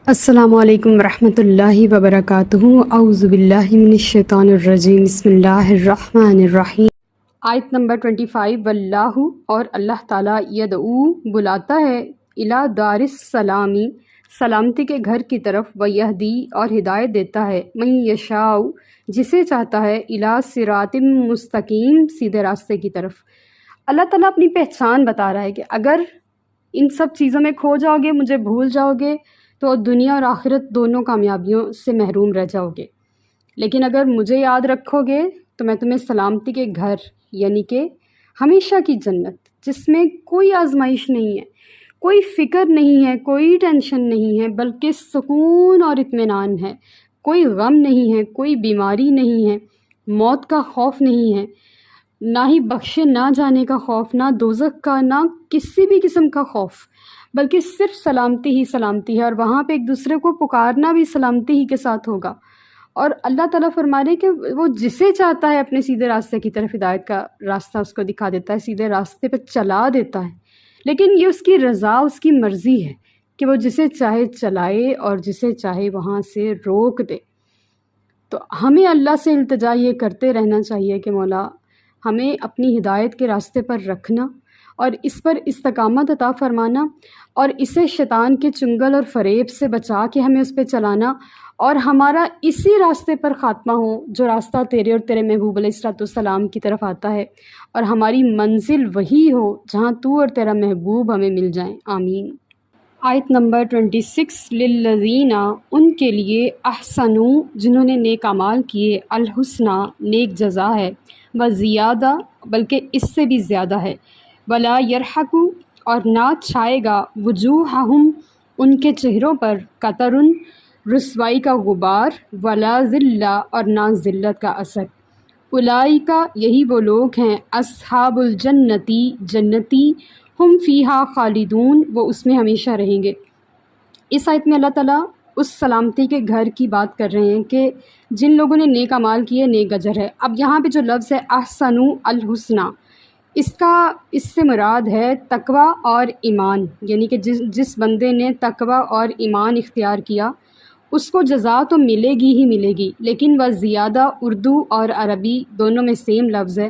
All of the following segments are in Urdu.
السلام علیکم ورحمۃ اللہ وبرکاتہ۔ اعوذ باللہ من الشیطان الرجیم، بسم اللہ الرحمن الرحیم۔ آیت نمبر 25، واللہ اور اللہ تعالیٰ یدعو بلاتا ہے الی دار السلامی سلامتی کے گھر کی طرف، ویہدی اور ہدایت دیتا ہے من یشاء جسے چاہتا ہے، الی صراط مستقیم سیدھے راستے کی طرف۔ اللہ تعالیٰ اپنی پہچان بتا رہا ہے کہ اگر ان سب چیزوں میں کھو جاؤ گے، مجھے بھول جاؤ گے، تو دنیا اور آخرت دونوں کامیابیوں سے محروم رہ جاؤ گے، لیکن اگر مجھے یاد رکھو گے تو میں تمہیں سلامتی کے گھر یعنی کہ ہمیشہ کی جنت، جس میں کوئی آزمائش نہیں ہے، کوئی فکر نہیں ہے، کوئی ٹینشن نہیں ہے، بلکہ سکون اور اطمینان ہے، کوئی غم نہیں ہے، کوئی بیماری نہیں ہے، موت کا خوف نہیں ہے، نہ ہی بخشے نہ جانے کا خوف، نہ دوزخ کا، نہ کسی بھی قسم کا خوف، بلکہ صرف سلامتی ہی سلامتی ہے، اور وہاں پہ ایک دوسرے کو پکارنا بھی سلامتی ہی کے ساتھ ہوگا۔ اور اللہ تعالیٰ فرما رہے کہ وہ جسے چاہتا ہے اپنے سیدھے راستے کی طرف ہدایت کا راستہ اس کو دکھا دیتا ہے، سیدھے راستے پہ چلا دیتا ہے، لیکن یہ اس کی رضا، اس کی مرضی ہے کہ وہ جسے چاہے چلائے اور جسے چاہے وہاں سے روک دے۔ تو ہمیں اللہ سے التجا یہ کرتے رہنا چاہیے کہ مولا ہمیں اپنی ہدایت کے راستے پر رکھنا اور اس پر استقامت عطا فرمانا، اور اسے شیطان کے چنگل اور فریب سے بچا کے ہمیں اس پہ چلانا، اور ہمارا اسی راستے پر خاتمہ ہو جو راستہ تیرے اور تیرے محبوب علیہ الصلوۃ والسلام کی طرف آتا ہے، اور ہماری منزل وہی ہو جہاں تو اور تیرا محبوب ہمیں مل جائیں، آمین۔ آیت نمبر 26، للذین ان کے لیے احسنوا جنہوں نے نیک اعمال کیے، الحسنی نیک جزا ہے، وزیادہ بلکہ اس سے بھی زیادہ ہے، ولا یرحق اور نہ چھائے گا، وجوہہم ان کے چہروں پر، قطر رسوائی کا غبار، ولا ذلہ اور نہ ذلت کا اثر، اولئک یہی وہ لوگ ہیں، اصحاب الجنتی جنتی، ہم فیہا خالدون وہ اس میں ہمیشہ رہیں گے۔ اس آیت میں اللہ تعالیٰ اس سلامتی کے گھر کی بات کر رہے ہیں کہ جن لوگوں نے نیک اعمال کیے نیک اجر ہے۔ اب یہاں پہ جو لفظ ہے احسنوا الحسنی، اس سے مراد ہے تقوی اور ایمان، یعنی کہ جس بندے نے تقوی اور ایمان اختیار کیا اس کو جزا تو ملے گی ہی ملے گی، لیکن وہ زیادہ اردو اور عربی دونوں میں سیم لفظ ہے،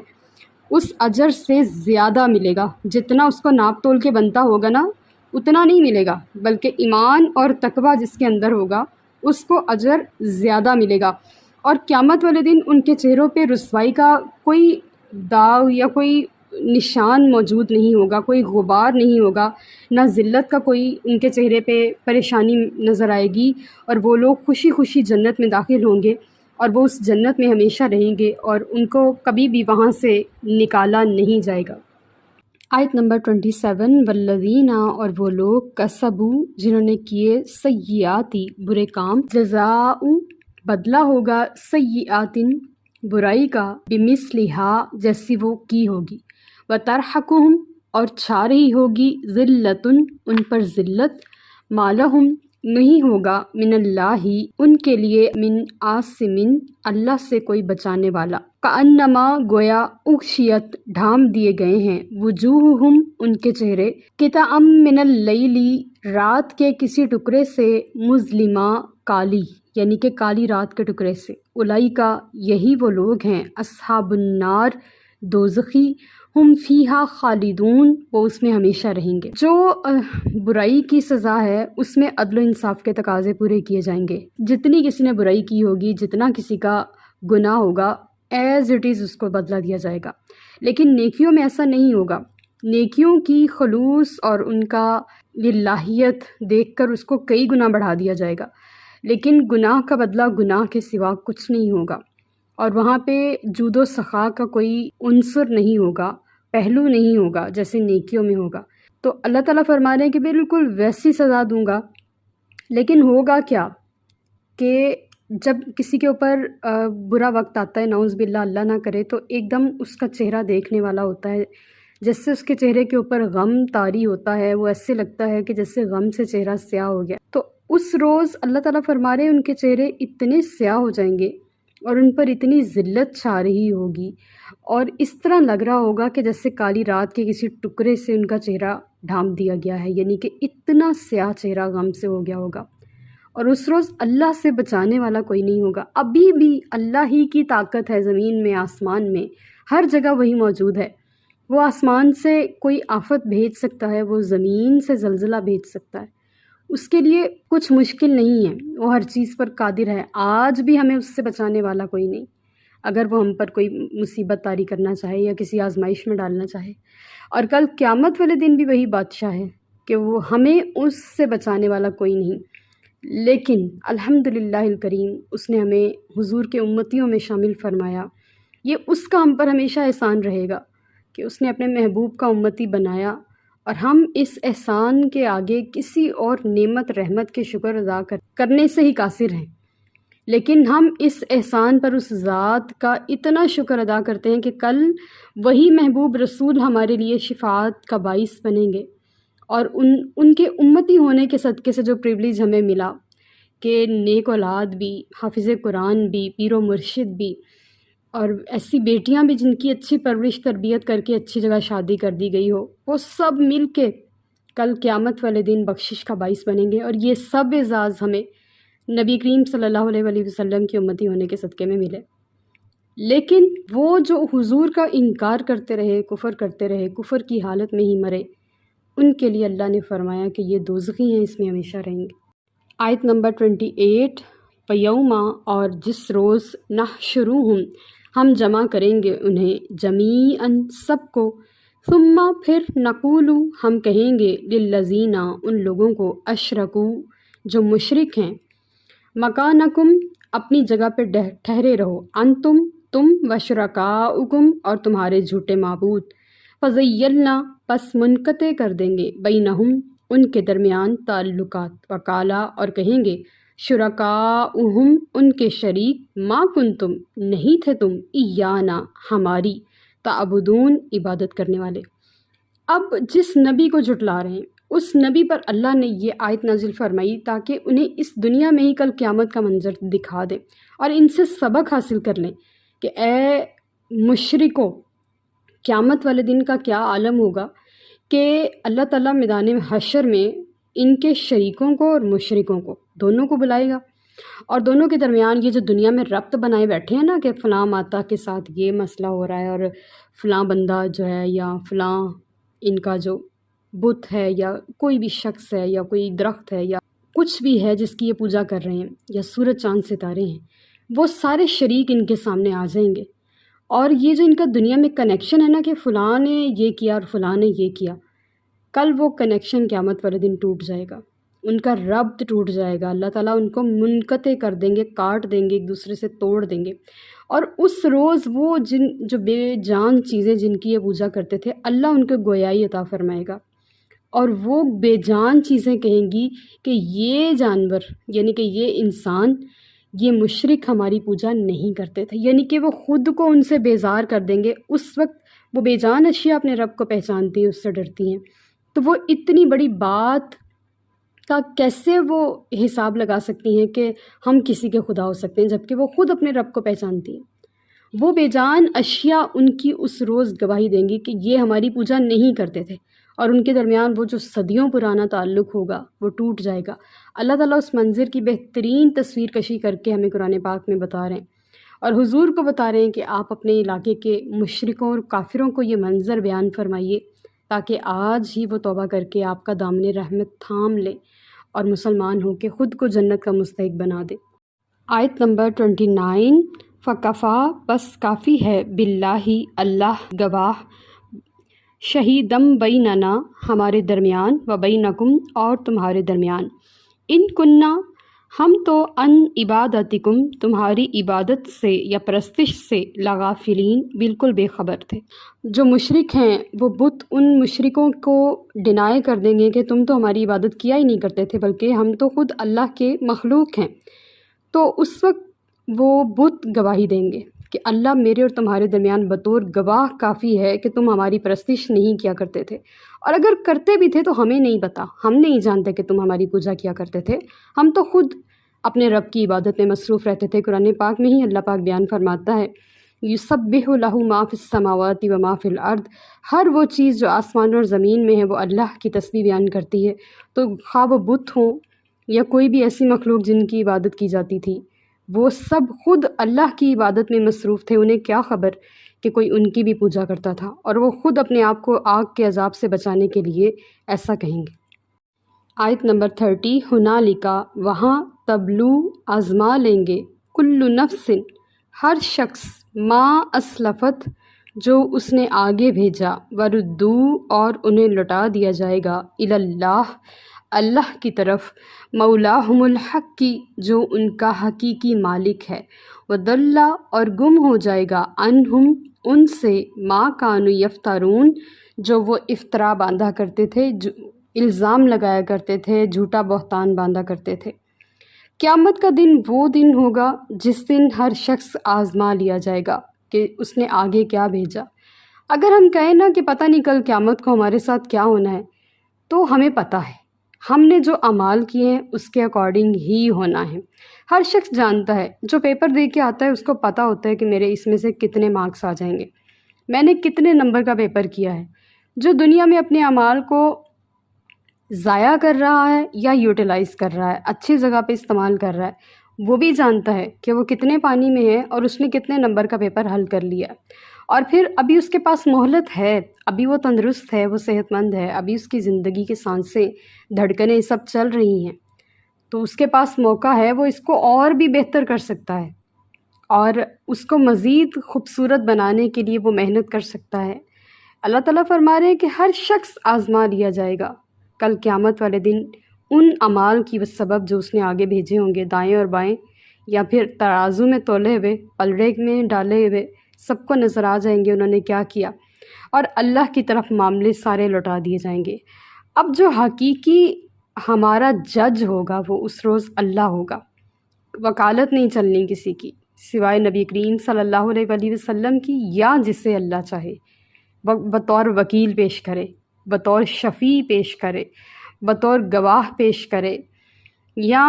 اس اجر سے زیادہ ملے گا، جتنا اس کو ناپ تول کے بنتا ہوگا نا اتنا نہیں ملے گا، بلکہ ایمان اور تقوی جس کے اندر ہوگا اس کو اجر زیادہ ملے گا۔ اور قیامت والے دن ان کے چہروں پہ رسوائی کا کوئی داغ یا کوئی نشان موجود نہیں ہوگا، کوئی غبار نہیں ہوگا، نہ ذلت کا کوئی ان کے چہرے پہ پریشانی نظر آئے گی، اور وہ لوگ خوشی خوشی جنت میں داخل ہوں گے، اور وہ اس جنت میں ہمیشہ رہیں گے، اور ان کو کبھی بھی وہاں سے نکالا نہیں جائے گا۔ آیت نمبر 27، والذین اور وہ لوگ کسبوا جنہوں نے کیے سیئاتی برے کام، جزاء بدلہ ہوگا سیئات برائی کا، بمثلھا جیسی وہ کی ہوگی، وترحقہم اور چھا رہی ہوگی، ذلۃ ان پر ذلت، ما لہم نہیں ہوگا، من اللہ ان کے لیے، من عاصم اللہ سے کوئی بچانے والا، کأنما گویا اغشیت ڈھانپ دیے گئے ہیں، وجوہہم ان کے چہرے، قطعا من اللیل رات کے کسی ٹکڑے سے، مظلمہ کالی یعنی کہ کالی رات کے ٹکڑے سے، اولئک یہی وہ لوگ ہیں، اصحاب النار دوزخی، ہم فیہا خالدون وہ اس میں ہمیشہ رہیں گے۔ جو برائی کی سزا ہے اس میں عدل و انصاف کے تقاضے پورے کیے جائیں گے، جتنی کسی نے برائی کی ہوگی، جتنا کسی کا گناہ ہوگا، ایز اٹ از اس کو بدلہ دیا جائے گا، لیکن نیکیوں میں ایسا نہیں ہوگا۔ نیکیوں کی خلوص اور ان کا للہیت دیکھ کر اس کو کئی گنا بڑھا دیا جائے گا، لیکن گناہ کا بدلہ گناہ کے سوا کچھ نہیں ہوگا، اور وہاں پہ جود و سخا کا کوئی عنصر نہیں ہوگا، پہلو نہیں ہوگا جیسے نیکیوں میں ہوگا۔ تو اللہ تعالیٰ فرما رہے ہیں کہ بالکل ویسی سزا دوں گا، لیکن ہوگا کیا کہ جب کسی کے اوپر برا وقت آتا ہے، نعوذ باللہ اللہ نہ کرے، تو ایک دم اس کا چہرہ دیکھنے والا ہوتا ہے، جیسے اس کے چہرے کے اوپر غم طاری ہوتا ہے، وہ ایسے لگتا ہے کہ جیسے غم سے چہرہ سیاہ ہو گیا۔ تو اس روز اللہ تعالیٰ فرما رہے ہیں ان کے چہرے اتنے سیاہ ہو جائیں گے اور ان پر اتنی ذلت چھا رہی ہوگی، اور اس طرح لگ رہا ہوگا کہ جیسے کالی رات کے کسی ٹکڑے سے ان کا چہرہ ڈھانپ دیا گیا ہے، یعنی کہ اتنا سیاہ چہرہ غم سے ہو گیا ہوگا۔ اور اس روز اللہ سے بچانے والا کوئی نہیں ہوگا۔ ابھی بھی اللہ ہی کی طاقت ہے، زمین میں آسمان میں ہر جگہ وہی موجود ہے۔ وہ آسمان سے کوئی آفت بھیج سکتا ہے، وہ زمین سے زلزلہ بھیج سکتا ہے، اس کے لیے کچھ مشکل نہیں ہے، وہ ہر چیز پر قادر ہے۔ آج بھی ہمیں اس سے بچانے والا کوئی نہیں، اگر وہ ہم پر کوئی مصیبت طاری کرنا چاہے یا کسی آزمائش میں ڈالنا چاہے۔ اور کل قیامت والے دن بھی وہی بادشاہ ہے کہ وہ ہمیں اس سے بچانے والا کوئی نہیں، لیکن الحمدللہ الکریم اس نے ہمیں حضور کے امتیوں میں شامل فرمایا۔ یہ اس کا ہم پر ہمیشہ احسان رہے گا کہ اس نے اپنے محبوب کا امتی بنایا، اور ہم اس احسان کے آگے کسی اور نعمت رحمت کے شکر ادا کرنے سے ہی قاصر ہیں، لیکن ہم اس احسان پر اس ذات کا اتنا شکر ادا کرتے ہیں کہ کل وہی محبوب رسول ہمارے لیے شفاعت کا باعث بنیں گے، اور ان کے امتی ہونے کے صدقے سے جو پریویلیج ہمیں ملا کہ نیک اولاد بھی، حافظ قرآن بھی، پیر و مرشد بھی، اور ایسی بیٹیاں بھی جن کی اچھی پرورش تربیت کر کے اچھی جگہ شادی کر دی گئی ہو، وہ سب مل کے کل قیامت والے دن بخشش کا باعث بنیں گے، اور یہ سب اعزاز ہمیں نبی کریم صلی اللہ علیہ وآلہ وسلم کی امتی ہونے کے صدقے میں ملے۔ لیکن وہ جو حضور کا انکار کرتے رہے، کفر کرتے رہے، کفر کی حالت میں ہی مرے، ان کے لیے اللہ نے فرمایا کہ یہ دوزخی ہیں، اس میں ہمیشہ رہیں گے۔ آیت نمبر 28، وَيَوْمَ، اور جس روز، نحشرُہم، ہم جمع کریں گے انہیں، جمیعاً، سب کو، ثم، پھر، نقول، ہم کہیں گے، للذین، ان لوگوں کو، اشرکو، جو مشرک ہیں، مکانکم، اپنی جگہ پہ ٹھہرے رہو، انتم، تم، وشرکاؤکم، اور تمہارے جھوٹے معبود، فزیلنا، پس منقطع کر دیں گے، بینہم، ان کے درمیان تعلقات، وکالا، اور کہیں گے، شرکاؤہم، ان کے شریک، ما کنتم، نہیں تھے تم، ایانا، ہماری، تعبدون، عبادت کرنے والے۔ اب جس نبی کو جھٹلا رہے ہیں، اس نبی پر اللہ نے یہ آیت نازل فرمائی تاکہ انہیں اس دنیا میں ہی کل قیامت کا منظر دکھا دیں اور ان سے سبق حاصل کر لیں کہ اے مشرکو، قیامت والے دن کا کیا عالم ہوگا کہ اللہ تعالیٰ میدان حشر میں ان کے شریکوں کو اور مشرکوں کو دونوں کو بلائے گا، اور دونوں کے درمیان یہ جو دنیا میں ربط بنائے بیٹھے ہیں نا کہ فلاں ماتا کے ساتھ یہ مسئلہ ہو رہا ہے، اور فلاں بندہ جو ہے یا فلاں ان کا جو بت ہے یا کوئی بھی شخص ہے یا کوئی درخت ہے یا کچھ بھی ہے جس کی یہ پوجا کر رہے ہیں، یا سورج چاند ستارے ہیں، وہ سارے شریک ان کے سامنے آ جائیں گے، اور یہ جو ان کا دنیا میں کنیکشن ہے نا کہ فلاں نے یہ کیا اور فلاں نے یہ کیا، کل وہ کنیکشن قیامت والے دن ٹوٹ جائے گا، ان کا ربط ٹوٹ جائے گا، اللہ تعالیٰ ان کو منقطع کر دیں گے، کاٹ دیں گے، ایک دوسرے سے توڑ دیں گے، اور اس روز وہ جو بے جان چیزیں جن کی یہ پوجا کرتے تھے، اللہ ان کو گویائی عطا فرمائے گا، اور وہ بے جان چیزیں کہیں گی کہ یہ جانور، یعنی کہ یہ انسان، یہ مشرک ہماری پوجا نہیں کرتے تھے، یعنی کہ وہ خود کو ان سے بیزار کر دیں گے۔ اس وقت وہ بے جان اشیاء اپنے رب کو پہچانتی ہیں، اس سے ڈرتی ہیں، تو وہ اتنی بڑی بات کا کیسے وہ حساب لگا سکتی ہیں کہ ہم کسی کے خدا ہو سکتے ہیں جبکہ وہ خود اپنے رب کو پہچانتی ہیں۔ وہ بے جان اشیاء ان کی اس روز گواہی دیں گی کہ یہ ہماری پوجا نہیں کرتے تھے، اور ان کے درمیان وہ جو صدیوں پرانا تعلق ہوگا وہ ٹوٹ جائے گا۔ اللہ تعالیٰ اس منظر کی بہترین تصویر کشی کر کے ہمیں قرآن پاک میں بتا رہے ہیں، اور حضور کو بتا رہے ہیں کہ آپ اپنے علاقے کے مشرکوں اور کافروں کو یہ منظر بیان فرمائیے تاکہ آج ہی وہ توبہ کر کے آپ کا دامن رحمت تھام لے اور مسلمان ہو کے خود کو جنت کا مستحق بنا دے۔ آیت نمبر 29، فکفا، بس کافی ہے، باللہ، اللہ گواہ، شہیدم بیننا، ہمارے درمیان، و بینکم، اور تمہارے درمیان، ان کننا، ہم تو، ان عبادتکم، تمہاری عبادت سے یا پرستش سے، لغافلین، بالکل بے خبر تھے۔ جو مشرک ہیں وہ بت ان مشرکوں کو ڈینائی کر دیں گے کہ تم تو ہماری عبادت کیا ہی نہیں کرتے تھے بلکہ ہم تو خود اللہ کے مخلوق ہیں، تو اس وقت وہ بت گواہی دیں گے کہ اللہ میرے اور تمہارے درمیان بطور گواہ کافی ہے کہ تم ہماری پرستش نہیں کیا کرتے تھے، اور اگر کرتے بھی تھے تو ہمیں نہیں پتہ، ہم نہیں جانتے کہ تم ہماری پوجا کیا کرتے تھے، ہم تو خود اپنے رب کی عبادت میں مصروف رہتے تھے۔ قرآن پاک میں ہی اللہ پاک بیان فرماتا ہے، یسبح لہ ما فی السماوات و ما فی الارض، ہر وہ چیز جو آسمان اور زمین میں ہے وہ اللہ کی تسبیح بیان کرتی ہے، تو خواہ وہ بت ہوں یا کوئی بھی ایسی مخلوق جن کی عبادت کی جاتی تھی، وہ سب خود اللہ کی عبادت میں مصروف تھے، انہیں کیا خبر کہ کوئی ان کی بھی پوجا کرتا تھا، اور وہ خود اپنے آپ کو آگ کے عذاب سے بچانے کے لیے ایسا کہیں گے۔ آیت نمبر 30، ہنالکا، وہاں، تبلو، آزما لیں گے، کل نفس، ہر شخص، ما اسلفت، جو اس نے آگے بھیجا، وردو، اور انہیں لوٹا دیا جائے گا، اللہ، اللہ کی طرف، مولاہم الحق کی، جو ان کا حقیقی مالک ہے، وضل، اور گم ہو جائے گا، عنہم، ان سے، ما کانوا یفترون، جو وہ افطرا باندھا کرتے تھے، جو الزام لگایا کرتے تھے، جھوٹا بہتان باندھا کرتے تھے۔ قیامت کا دن وہ دن ہوگا جس دن ہر شخص آزما لیا جائے گا کہ اس نے آگے کیا بھیجا۔ اگر ہم کہیں نا کہ پتہ نہیں کل قیامت کو ہمارے ساتھ کیا ہونا ہے، تو ہمیں پتہ ہے ہم نے جو اعمال کیے ہیں اس کے اکارڈنگ ہی ہونا ہے۔ ہر شخص جانتا ہے، جو پیپر دے کے آتا ہے اس کو پتہ ہوتا ہے کہ میرے اس میں سے کتنے مارکس آ جائیں گے، میں نے کتنے نمبر کا پیپر کیا ہے۔ جو دنیا میں اپنے اعمال کو ضائع کر رہا ہے یا یوٹیلائز کر رہا ہے، اچھی جگہ پہ استعمال کر رہا ہے، وہ بھی جانتا ہے کہ وہ کتنے پانی میں ہے اور اس نے کتنے نمبر کا پیپر حل کر لیا، اور پھر ابھی اس کے پاس مہلت ہے، ابھی وہ تندرست ہے، وہ صحت مند ہے، ابھی اس کی زندگی کی سانسیں، دھڑکنیں سب چل رہی ہیں، تو اس کے پاس موقع ہے، وہ اس کو اور بھی بہتر کر سکتا ہے، اور اس کو مزید خوبصورت بنانے کے لیے وہ محنت کر سکتا ہے۔ اللہ تعالیٰ فرما رہے ہیں کہ ہر شخص آزما لیا جائے گا کل قیامت والے دن ان اعمال کی سبب جو اس نے آگے بھیجے ہوں گے، دائیں اور بائیں، یا پھر ترازو میں تولے ہوئے، پلڑے میں ڈالے ہوئے، سب کو نظر آ جائیں گے انہوں نے کیا کیا، اور اللہ کی طرف معاملے سارے لوٹا دیے جائیں گے۔ اب جو حقیقی ہمارا جج ہوگا وہ اس روز اللہ ہوگا، وکالت نہیں چلنی کسی کی سوائے نبی کریم صلی اللہ علیہ وآلہ وسلم کی، یا جسے اللہ چاہے بطور وکیل پیش کرے، بطور شفیع پیش کرے، بطور گواہ پیش کرے، یا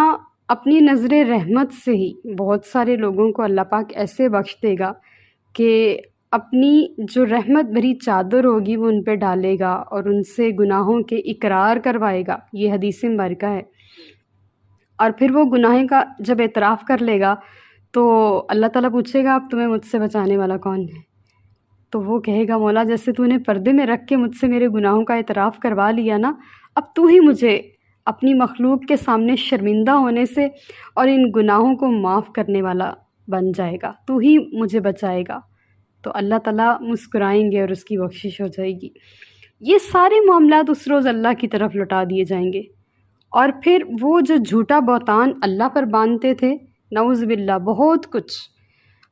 اپنی نظر رحمت سے ہی بہت سارے لوگوں کو اللہ پاک ایسے بخش دے گا کہ اپنی جو رحمت بھری چادر ہوگی وہ ان پہ ڈالے گا اور ان سے گناہوں کے اقرار کروائے گا۔ یہ حدیث مبارکہ ہے۔ اور پھر وہ گناہ کا جب اعتراف کر لے گا تو اللہ تعالیٰ پوچھے گا اب تمہیں مجھ سے بچانے والا کون ہے؟ تو وہ کہے گا مولا جیسے تو نے پردے میں رکھ کے مجھ سے میرے گناہوں کا اعتراف کروا لیا نا، اب تو ہی مجھے اپنی مخلوق کے سامنے شرمندہ ہونے سے اور ان گناہوں کو معاف کرنے والا بن جائے گا، تو ہی مجھے بچائے گا۔ تو اللہ تعالیٰ مسکرائیں گے اور اس کی بخشش ہو جائے گی۔ یہ سارے معاملات اس روز اللہ کی طرف لوٹا دیے جائیں گے، اور پھر وہ جو جھوٹا بہتان اللہ پر باندھتے تھے، نعوذ باللہ، بہت کچھ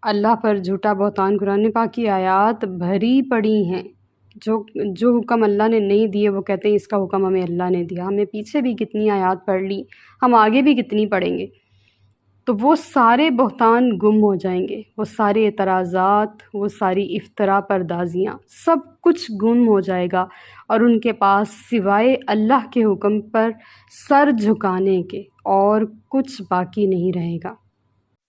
اللہ پر جھوٹا بہتان، قرآن پاک کی آیات بھری پڑی ہیں، جو حکم اللہ نے نہیں دیے وہ کہتے ہیں اس کا حکم ہمیں اللہ نے دیا۔ ہمیں پیچھے بھی کتنی آیات پڑھ لی، ہم آگے بھی کتنی پڑھیں گے۔ تو وہ سارے بہتان گم ہو جائیں گے، وہ سارے اعتراضات، وہ ساری افطرا پردازیاں، سب کچھ گم ہو جائے گا، اور ان کے پاس سوائے اللہ کے حکم پر سر جھکانے کے اور کچھ باقی نہیں رہے گا۔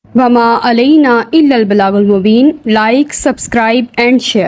وما علینا الا البلاغ المبین۔ Like, subscribe and share.